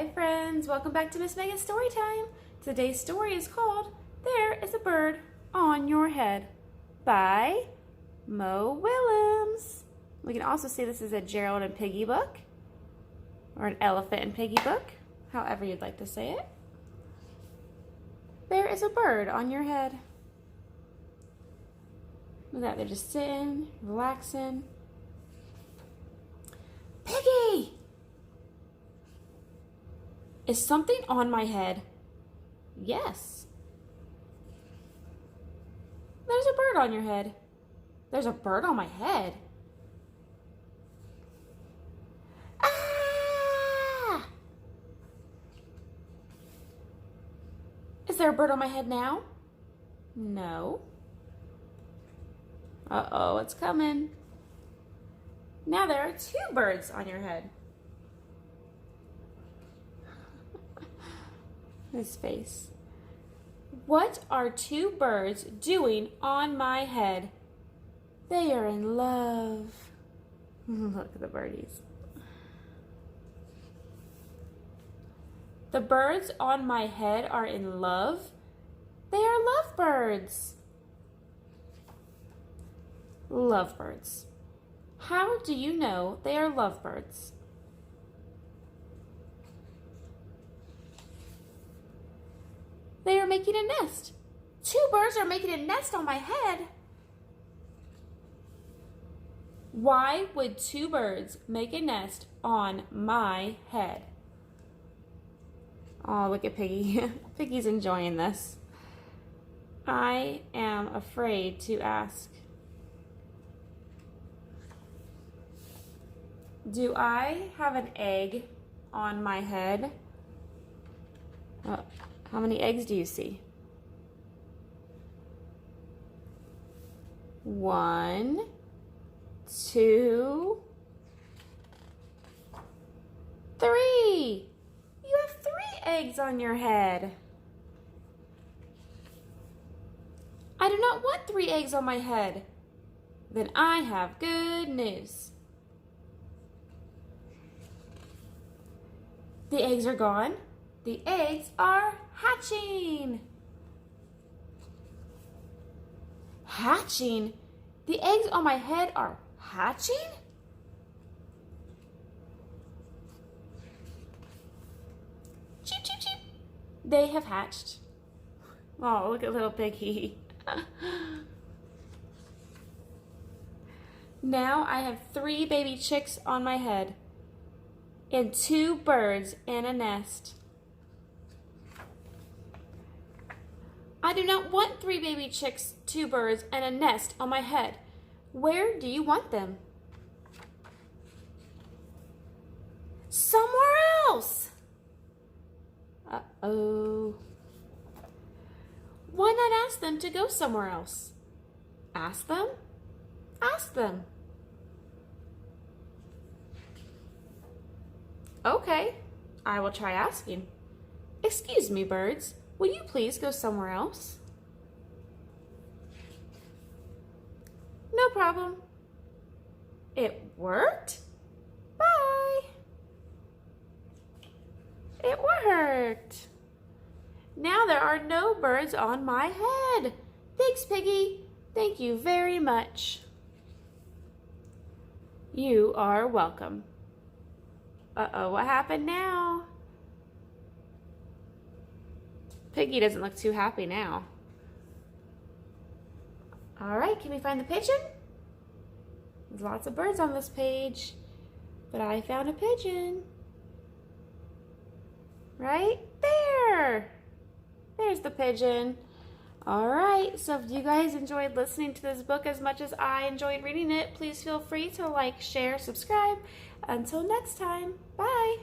Hi friends, welcome back to Miss Megan's Story Time. Today's story is called There is a Bird on Your Head by Mo Willems. We can also say this is a Gerald and Piggy book, or an Elephant and Piggy book, however you'd like to say it. There is a bird on your head. Look at that, they're just sitting, relaxing. Piggy! Is something on my head? Yes. There's a bird on your head. There's a bird on my head. Ah! Is there a bird on my head now? No. Uh-oh, it's coming. Now there are two birds on your head. His face. What are two birds doing on my head? They are in love. Look at the birdies. The birds on my head are in love. They are lovebirds. Lovebirds. How do you know they are lovebirds? They are making a nest. Two birds are making a nest on my head. Why would two birds make a nest on my head? Oh, look at Piggy. Piggy's enjoying this. I am afraid to ask. Do I have an egg on my head? How many eggs do you see? 1, 2, 3. You have 3 eggs on your head. I do not want 3 eggs on my head. Then I have good news. The eggs are gone. The eggs are hatching. Hatching? The eggs on my head are hatching? Cheep, cheep, cheep. They have hatched. Oh, look at little Piggy. Now I have 3 baby chicks on my head and 2 birds in a nest. I do not want 3 baby chicks, 2 birds, and a nest on my head. Where do you want them? Somewhere else. Uh-oh. Why not ask them to go somewhere else? Ask them? Ask them. Okay, I will try asking. Excuse me, birds. Will you please go somewhere else? No problem. It worked? Bye. It worked. Now there are no birds on my head. Thanks, Piggy. Thank you very much. You are welcome. Uh-oh, what happened now? Piggy doesn't look too happy now. All right, can we find the pigeon? There's lots of birds on this page, but I found a pigeon. Right there. There's the pigeon. All right, so if you guys enjoyed listening to this book as much as I enjoyed reading it, please feel free to like, share, subscribe. Until next time, bye.